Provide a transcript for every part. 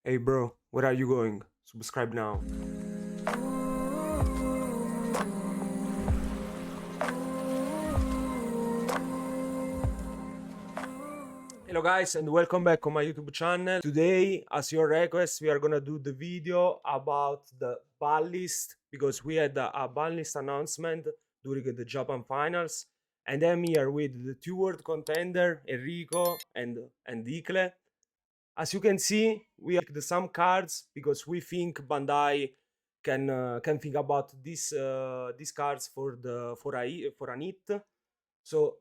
Hey bro, where are you going? Subscribe now. Hello guys and welcome back on my YouTube channel. Today, as your request, we are gonna do the video about the ban list because we had a ban list announcement during the Japan finals. And I'm here with the two world contender Enrico and Dicle. As you can see, we have some cards because we think Bandai can think about these cards for an hit. So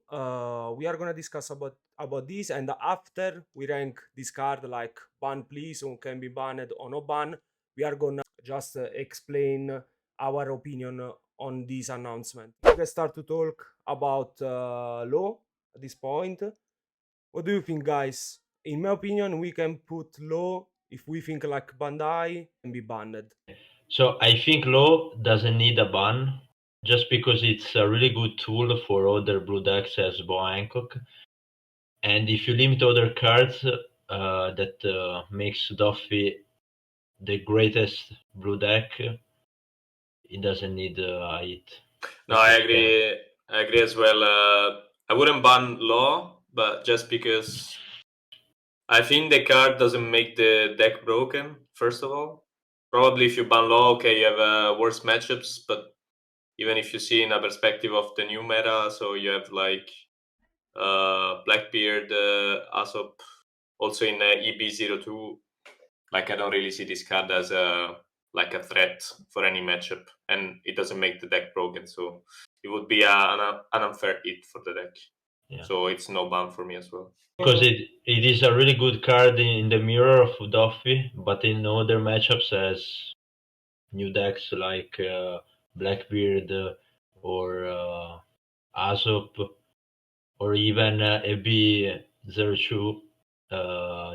we are gonna discuss about this, and after we rank this card like ban please or can be banned or no ban, we are gonna just explain our opinion on this announcement. We can start to talk about law at this point. What do you think, guys? In my opinion, we can put law if we think like Bandai can be banned. So I think Law doesn't need a ban just because it's a really good tool for other blue decks as Bo Hancock. And if you limit other cards that makes Duffy the greatest blue deck, it doesn't need a hit. No, I agree. I agree as well. I wouldn't ban Law, but just because I think the card doesn't make the deck broken. First of all, probably if you ban Law, okay, you have worse matchups. But even if you see in a perspective of the new meta, so you have like Blackbeard, Aesop, also in EB02. Like I don't really see this card as a threat for any matchup, and it doesn't make the deck broken, so it would be an unfair hit for the deck. Yeah. So it's no ban for me as well. Because it is a really good card in the mirror of Duffy, but in other matchups as new decks like Blackbeard or Aesop or even AB02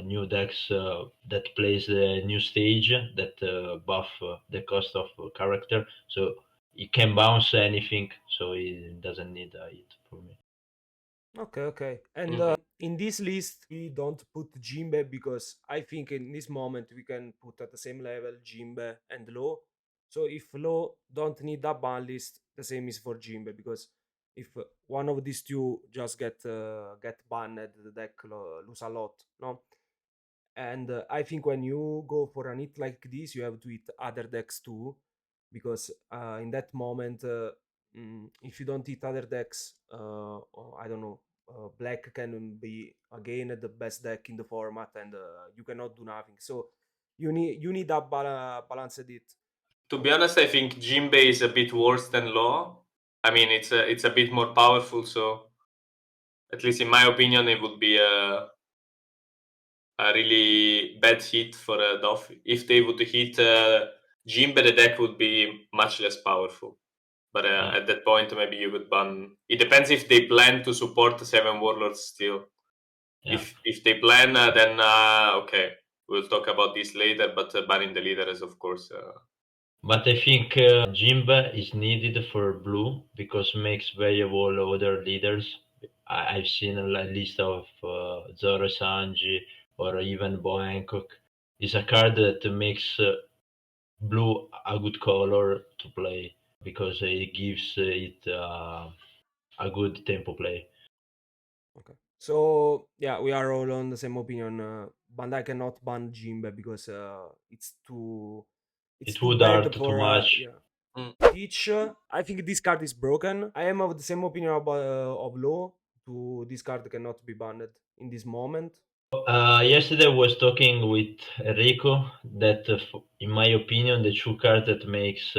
new decks that plays the new stage that buff the cost of character, so it can bounce anything, so it doesn't need a hit for me. Okay. And in this list, we don't put Jinbe because I think in this moment we can put at the same level Jinbe and Law. So if Law don't need a ban list, the same is for Jinbe because if one of these two just get banned, the deck lose a lot, no? And I think when you go for an hit like this, you have to hit other decks too, because in that moment, if you don't hit other decks, or I don't know, black can be again the best deck in the format, and you cannot do nothing. So you need a balanced hit. To be honest, I think Jinbe is a bit worse than Law. I mean, it's a bit more powerful, so at least in my opinion, it would be a really bad hit for Doff. If they would hit Jinbe, the deck would be much less powerful. But Yeah. at that point, maybe you would ban. It depends if they plan to support the Seven Warlords still. Yeah. If they plan, then okay, we'll talk about this later. But banning the leader is, of course. But I think Jinbe is needed for blue because makes variable other leaders. I've seen a list of Zoro Sanji or even Bo Hancock. It's a card that makes blue a good color to play because it gives it a good tempo play. Okay. So yeah, we are all on the same opinion. Bandai cannot ban Jinbe because it's It too would bad hurt too for much. yeah. Mm. Teach. I think this card is broken. I am of the same opinion about of Law. To this card cannot be banned in this moment. Yesterday I was talking with Enrico that, in my opinion, the two cards that makes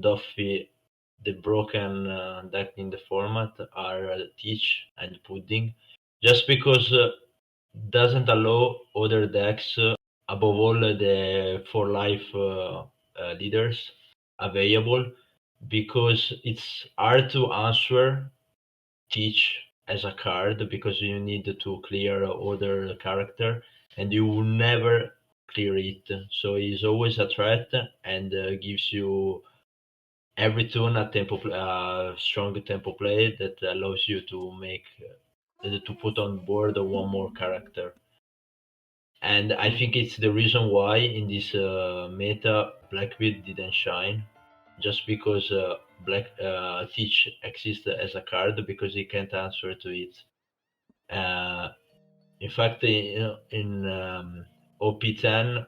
Duffy the broken deck in the format are Teach and Pudding, just because doesn't allow other decks, above all the for life leaders available, because it's hard to answer Teach as a card because you need to clear other character and you will never clear it. So it's always a threat and gives you every turn a strong tempo play that allows you to make to put on board one more character. And I think it's the reason why in this meta Blackbeard didn't shine, just because Teach exists as a card because he can't answer to it. In fact, in OP10,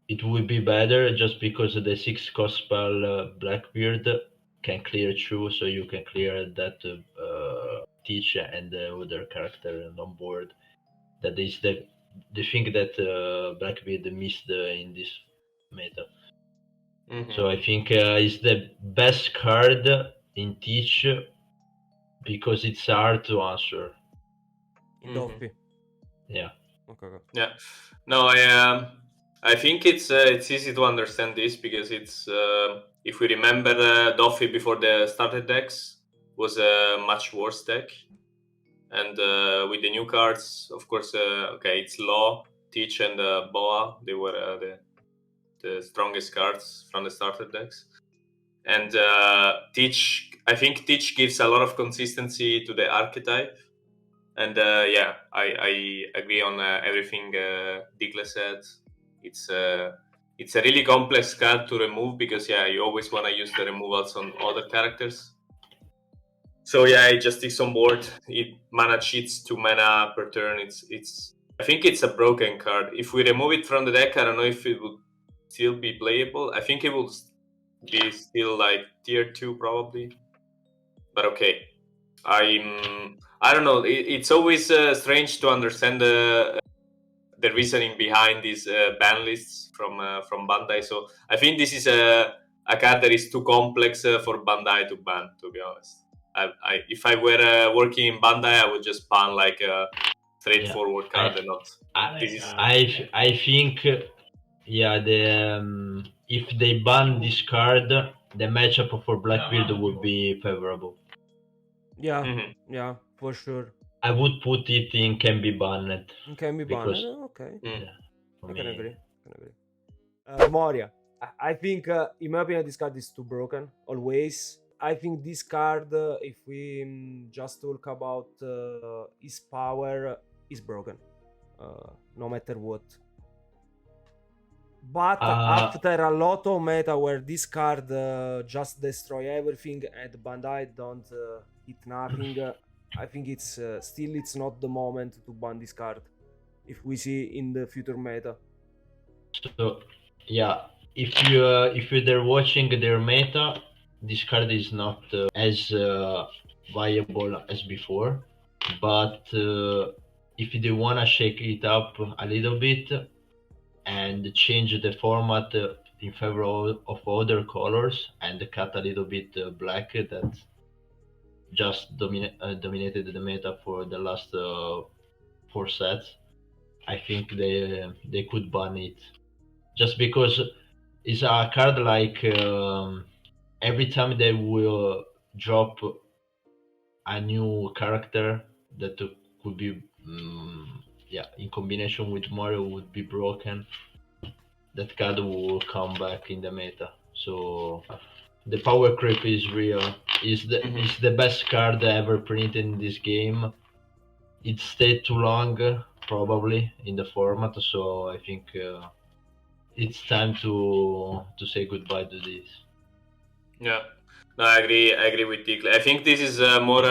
it would be better just because the 6 cost spell Blackbeard can clear through, so you can clear that Teach and the other character on board. That is the thing that Blackbeard missed in this meta. So I think it's the best card in Teach because it's hard to answer. In Doffy. Yeah. Okay. Yeah. No, I think it's easy to understand this because it's if we remember Doffy before the starter decks was a much worse deck, and with the new cards, of course, okay, it's Law, Teach, and Boa. They were the strongest cards from the starter decks, and Teach. I think Teach gives a lot of consistency to the archetype. And yeah, I agree on everything Dicle said. It's a really complex card to remove because yeah, you always want to use the removals on other characters. So yeah, it just takes on board. It mana cheats 2 mana per turn. It's I think it's a broken card. If we remove it from the deck, I don't know if it would still be playable. I think it will be still like tier 2 probably. But okay. I don't know. It's always strange to understand the reasoning behind these ban lists from Bandai. So I think this is a card that is too complex for Bandai to ban. To be honest, if I were working in Bandai, I would just ban like a straightforward card and not. I think yeah, if they ban this card, the matchup for Blackbeard would be favorable. Yeah, yeah, for sure. I would put it in can be banned. Can be banned. Okay. Yeah, I can agree. Moria. I think, in my opinion, this card is too broken. Always. I think this card, if we just talk about his power, is broken. No matter what. But after a lot of meta where this card just destroy everything and Bandai don't hit nothing, I think it's still it's not the moment to ban this card. If we see in the future meta. So yeah, if you're watching their meta, this card is not as viable as before. But if they wanna shake it up a little bit and change the format in favor of other colors and cut a little bit black that just dominated the meta for the last 4 sets, I think they could ban it. Just because it's a card like every time they will drop a new character that could be in combination with Mario would be broken, that card will come back in the meta. So the power creep is real. It's the best card ever printed in this game. It stayed too long probably in the format, so I think it's time to say goodbye to this. Yeah, no, I agree with Dicle. I think this is more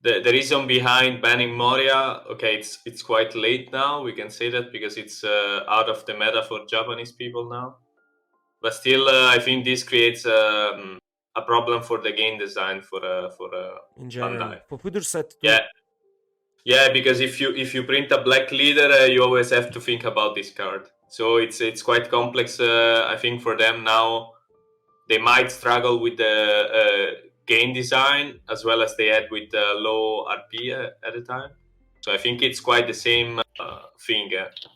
the reason behind banning Moria. Okay, it's quite late now. We can say that because it's out of the meta for Japanese people now. But still, I think this creates a problem for the game design for in general Bandai. for future set too. Yeah, because if you print a black leader, you always have to think about this card. So it's quite complex. I think for them now, they might struggle with the game design as well as they had with low RP at the time. So I think it's quite the same thing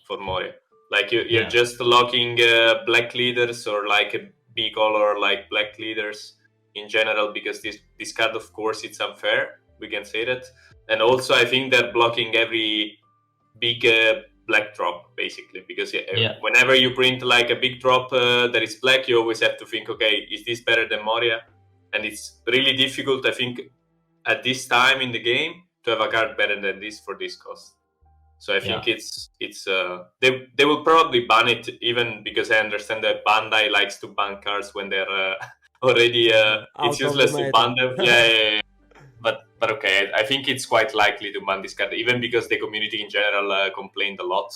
for Moria. Like you're just locking black leaders or like a B color like black leaders in general because this card, of course, it's unfair. We can say that. And also, I think they're blocking every big black drop, basically, because whenever you print like a big drop that is black, you always have to think, okay, is this better than Moria? And it's really difficult, I think, at this time in the game to have a card better than this for this cost. So I think it's they will probably ban it, even because I understand that Bandai likes to ban cards when they're already it's useless to ban them. Yeah. But okay, I think it's quite likely to ban this card, even because the community in general complained a lot,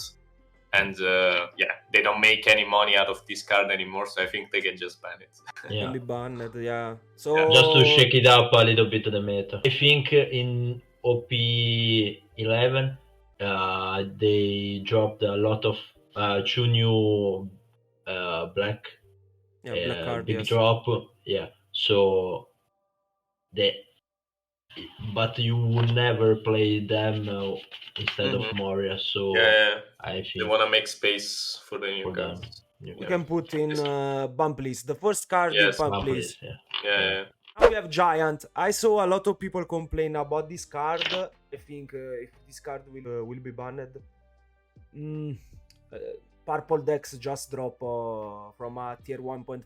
and they don't make any money out of this card anymore. So I think they can just ban it. Can be banned, yeah. So just to shake it up a little bit the meta. I think in OP11 they dropped a lot of 2 new black card, big yes. drop. Yeah, so but you would never play them instead of Moria. So I think they want to make space for the new cards. We can put in bump list. The first card in bump list. Yeah. Now we have Giant. I saw a lot of people complain about this card. I think if this card will be banned. Purple decks just drop from a tier 1.5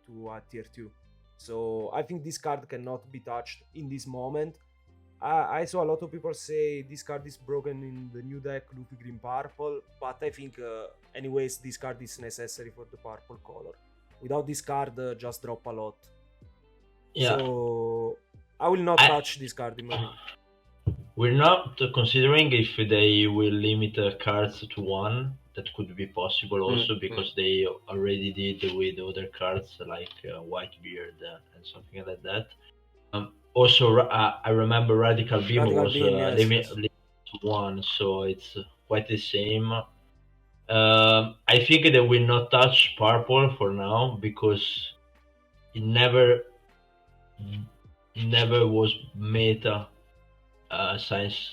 to a tier 2. So I think this card cannot be touched in this moment. I saw a lot of people say this card is broken in the new deck, Luffy Green Purple, but I think anyways this card is necessary for the purple color. Without this card, just drop a lot. Yeah. So I will not touch this card in my opinion. We're not considering if they will limit cards to 1. That could be possible also because they already did with other cards like Whitebeard and something like that. Also, I remember Radical Beam was limited to 1, so it's quite the same. I think they will not touch purple for now because it never was meta since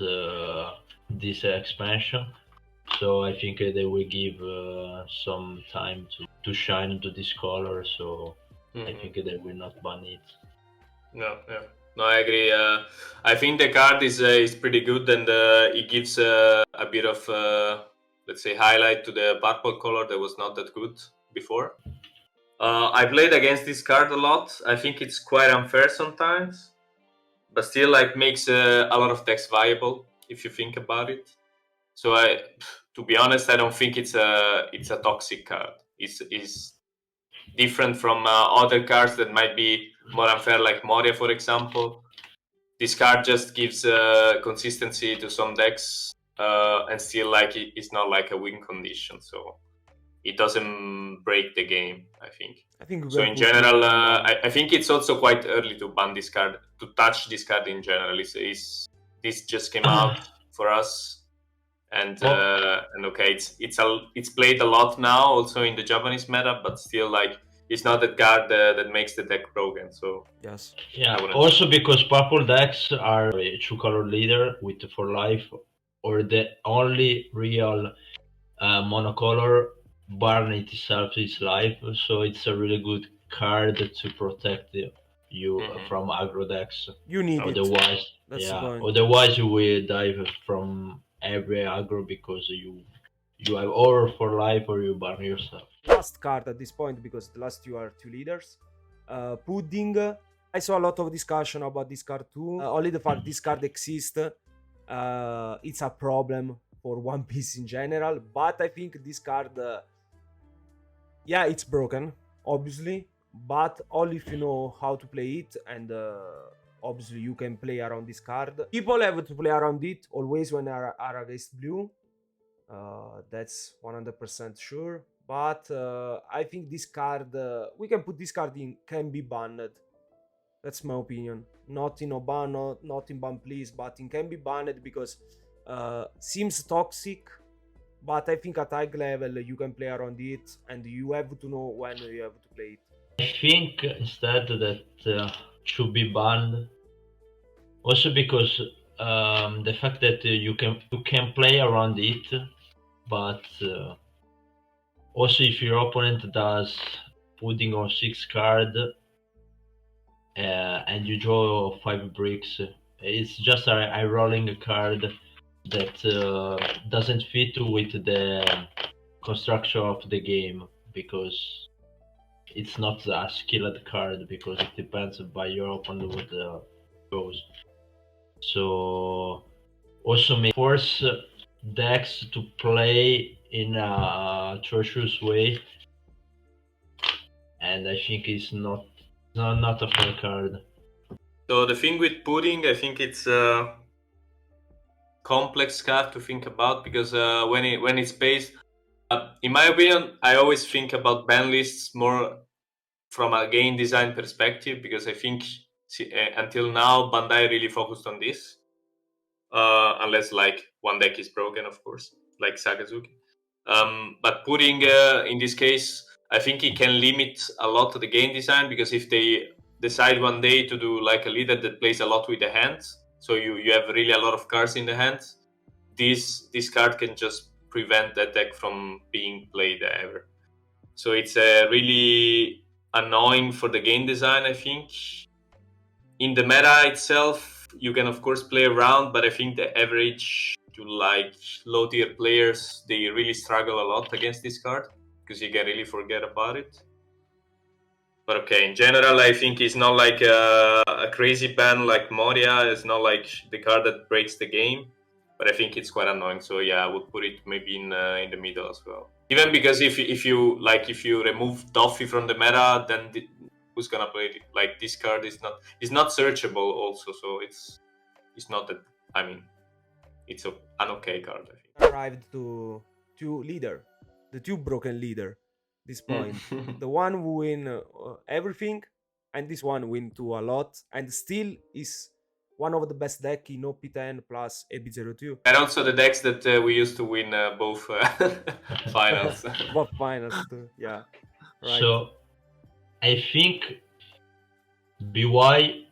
this expansion. So I think they will give some time to shine to this color. So I think they will not ban it. No, I agree. I think the card is pretty good, and it gives a bit of let's say highlight to the purple color that was not that good before. I played against this card a lot. I think it's quite unfair sometimes, but still like makes a lot of decks viable if you think about it. So to be honest, I don't think it's a toxic card. It's different from other cards that might be more unfair, like Moria, for example. This card just gives consistency to some decks, and still like it's not like a win condition, so it doesn't break the game. I think so. In general, I think it's also quite early to ban this card, to touch this card in general. This just came out for us, and okay, it's played a lot now, also in the Japanese meta, but still like. It's not that card that makes the deck broken, so yes. Yeah, also because purple decks are a 2-color leader with 4 life, or the only real monocolor burn itself is life, so it's a really good card to protect you from aggro decks. You need otherwise, it. Otherwise you will die from every aggro because you have or 4 life or you burn yourself. Last card at this point, because the last 2 are 2 leaders. Pudding. I saw a lot of discussion about this card too. Only the fact this card exists, it's a problem for One Piece in general. But I think this card, it's broken, obviously. But only if you know how to play it, and obviously you can play around this card. People have to play around it always when are against blue. That's 100% sure. But I think this card, we can put this card in, can be banned. That's my opinion. Not in Obano, not in ban please, but it can be banned because seems toxic. But I think at high level you can play around it, and you have to know when you have to play it. I think instead that should be banned. Also because the fact that you can play around it, but also if your opponent does pudding on 6 card and you draw 5 bricks, it's just a rolling card that doesn't fit with the construction of the game, because it's not a skilled card, because it depends by your opponent what goes. So also may force decks to play in a treacherous way, and I think it's not a fair card. So the thing with pudding, I think it's a complex card to think about because when it's based, in my opinion, I always think about ban lists more from a game design perspective because I think until now Bandai really focused on this, unless like one deck is broken, of course, like Sakazuki. But putting in this case, I think it can limit a lot of the game design because if they decide one day to do like a leader that plays a lot with the hands, so you have really a lot of cards in the hands, this card can just prevent that deck from being played ever. So it's really annoying for the game design, I think. In the meta itself, you can of course play around, but I think the average to like low tier players, they really struggle a lot against this card because you can really forget about it. But okay, in general, I think it's not like a crazy ban like Moria. It's not like the card that breaks the game, but I think it's quite annoying. So yeah, I would put it maybe in the middle as well. Even because if you remove Duffy from the meta, then who's gonna play it? Like this card is not searchable also, so it's not that. I mean, it's an okay card. I think. Arrived to two leader, the two broken leader. This point, the one who win everything, and this one win to a lot, and still is one of the best deck in OP10 plus AB02. And also the decks that we used to win both finals. Both finals too. Yeah. Right. So I think BY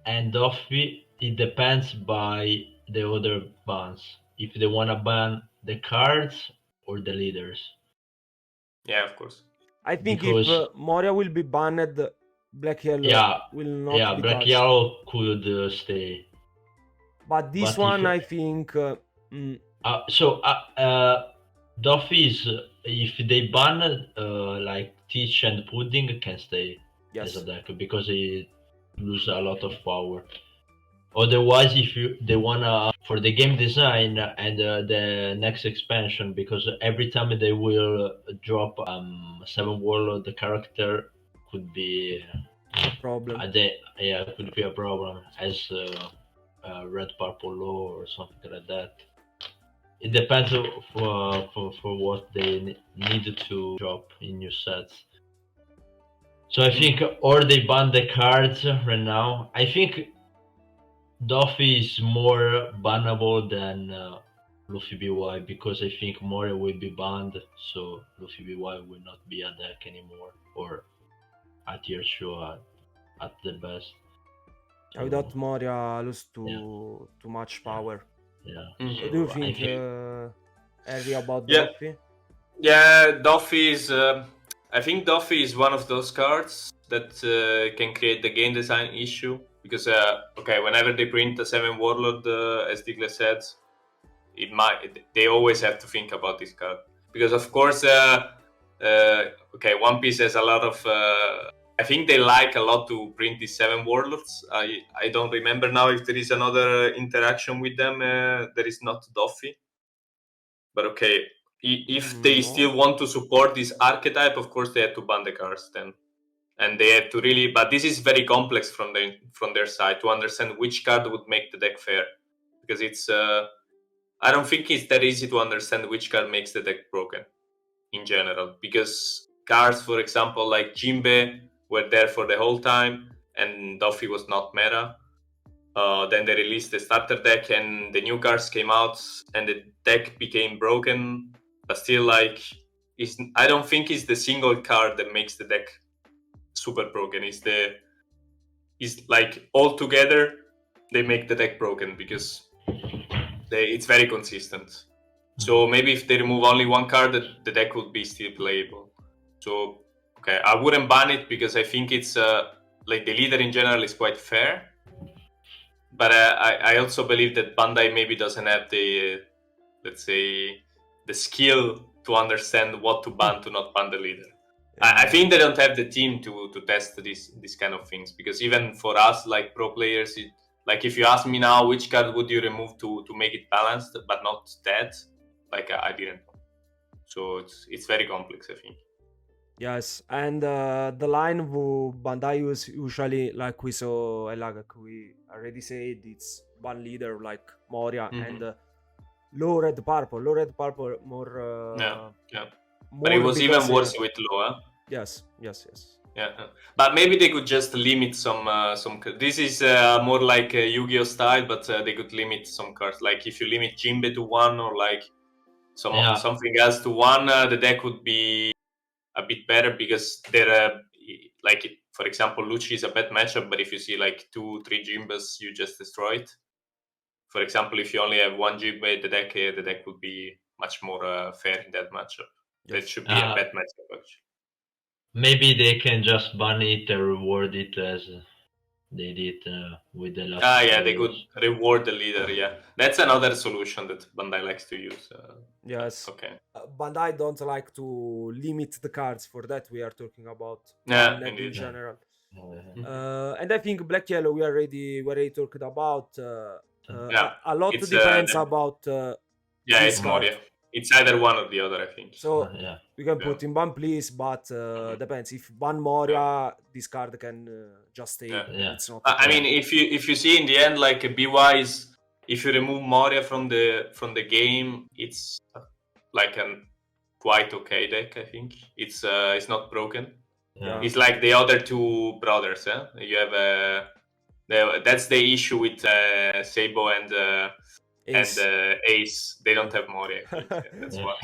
and Duffy, it depends by the other bans. If they wanna ban the cards or the leaders. Yeah, of course. I think Because if Moria will be banned, Black Yellow yeah, will not yeah, be Black touched. Yellow could stay. But this But one, if- I think. Duffy is if they ban like Teach and Pudding can stay Yes. as a deck because they lose a lot of power. Otherwise, if they wanna for the game design and the next expansion, because every time they will drop 7 warlord, the character could be Problem. could be a problem as red purple law or something like that. It depends for what they need to drop in new sets. So I think or they ban the cards right now. I think Duffy is more bannable than Luffy BY because I think Moria will be banned, so Luffy BY will not be a deck anymore or a tier 2 at the best. So, Without Moria, lose too much power. yeah. What do you think, Harry, about Yeah. Duffy? Yeah, Duffy is. I think Duffy is one of those cards that can create the game design issue because whenever they print a 7 warlord, as Dicle said, they always have to think about this card because of course One Piece has a lot of. I think they like a lot to print these 7 warlords. I don't remember now if there is another interaction with them that is not Duffy. But okay, if they still want to support this archetype, of course they have to ban the cards then, and they have to really. But this is very complex from their side to understand which card would make the deck fair, because it's. I don't think it's that easy to understand which card makes the deck broken, in general, because cards, for example, like Jinbe were there for the whole time, and Duffy was not meta. Then they released the starter deck, and the new cards came out, and the deck became broken. But still, I don't think it's the single card that makes the deck super broken. It's like all together they make the deck broken because it's very consistent. So maybe if they remove only one card, the deck would be still playable. So okay, I wouldn't ban it because I think it's like the leader in general is quite fair. But I also believe that Bandai maybe doesn't have the, let's say, the skill to understand what to ban, to not ban the leader. I think they don't have the team to test these kind of things, because even for us, like pro players, Like if you ask me now, which card would you remove to make it balanced, but not dead? Like I didn't know. So it's very complex, I think. Yes, and the line who Bandai use usually, like we saw, like we already said, it's one leader like Moria and low red purple. Low red purple more. Yeah. More But it was even because, worse with Loa. Yes. Yeah, but maybe they could just limit some. This is more like a Yu-Gi-Oh style, but they could limit some cards. Like if you limit Jinbe to one, or like something else to one, the deck would be a bit better because they're like, for example, Luigi is a bad matchup, but if you see like 2-3 Jimbas, you just destroy it. For example, if you only have one Jinbe, the deck would be much more fair in that matchup. Yes. That should be a bad matchup actually. Maybe they can just ban it and reward it as they did with the last. Yeah, they could reward the leader. Yeah, that's another solution that Bandai likes to use. Yes. Okay. Bandai don't like to limit the cards. For that, we are talking about in general. And I think Black Yellow we already talked about. A lot depends about. It's Moria. It's either one or the other, I think. So we can put in ban, please, but depends. If ban Moria, this card can just stay. It's not. I mean, if you see in the end, like BY is, if you remove Moria from the game, it's like a quite okay deck. I think it's not broken. Yeah. It's like the other two brothers. You have that's the issue with Sabo and Ace. They don't have Moria. That's why.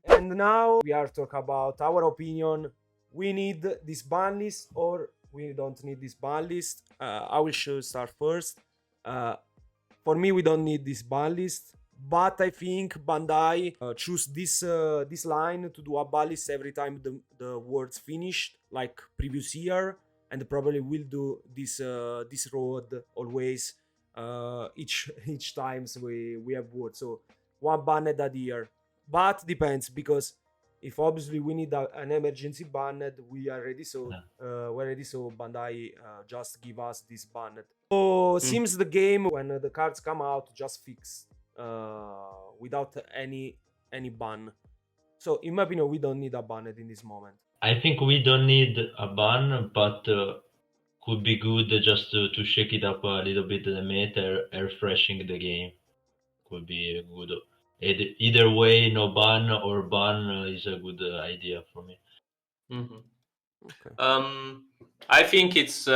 And now we are talking about our opinion. We need this ban list or we don't need this ban list. I will start first. For me, we don't need this ban list, but I think Bandai choose this line to do a ban list every time the words finished, like previous year, and probably will do this road always. Each times we have words, so one banned a year. But depends, because if obviously we need an emergency banned, we already saw Bandai just give us this banned. So seems the game when the cards come out just fix without any ban. So in my opinion, we don't need a banned in this moment. I think we don't need a ban, but could be good just to shake it up a little bit, the meta, refreshing the game. Could be good. Either way, no ban or ban is a good idea for me. Okay. I think it's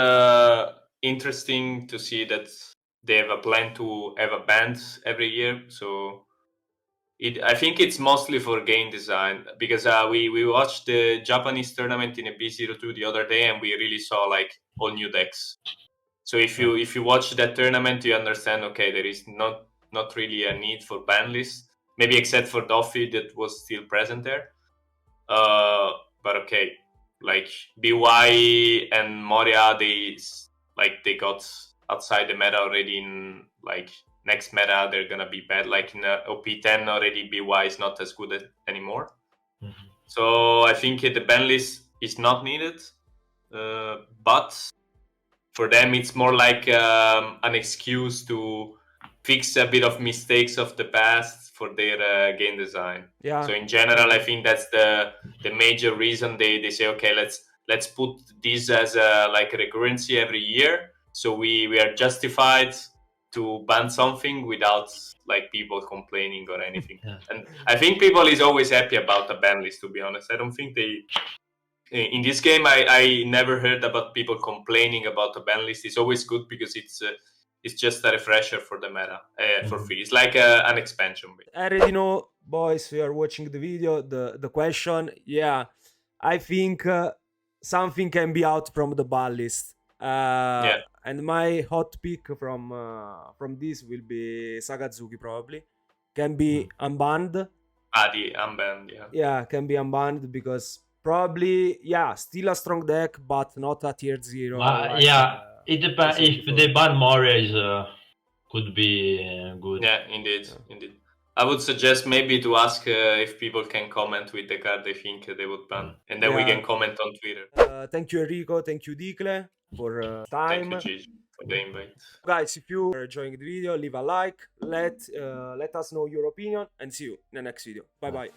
interesting to see that they have a plan to have a band every year. So I think it's mostly for game design, because we watched the Japanese tournament in a B02 the other day, and we really saw like all new decks. So if you watch that tournament, you understand, okay, there is not really a need for ban list, maybe except for Duffy that was still present there. But okay, like BY and Moria, they got outside the meta already. In like next meta, they're gonna be bad. Like in OP10 already, BY is not as good anymore. So I think the ban list is not needed, but for them it's more like an excuse to fix a bit of mistakes of the past for their game design. Yeah. So in general, I think that's the major reason they say, okay, let's put this as a recurrency every year, so we are justified to ban something without like people complaining or anything. And I think people is always happy about the ban list, to be honest. I don't think in this game I never heard about people complaining about the ban list. It's always good because it's just a refresher for the meta for free. It's like an expansion. I already know, boys, we are watching the video, the question. Yeah, I think something can be out from the ban list. And my hot pick from this will be Sagazuki, probably. Can be unbanned. The unbanned, yeah. Yeah, can be unbanned because probably, still a strong deck, but not a tier 0. It depends. If they ban Moria, could be good. Yeah, indeed. I would suggest maybe to ask if people can comment with the card they think they would ban, and then we can comment on Twitter. Thank you, Enrico. Thank you, Dicle, for time. Thank you, Gigi. for the invite. Guys, if you are enjoying the video, leave a like, let us know your opinion, and see you in the next video. Bye bye.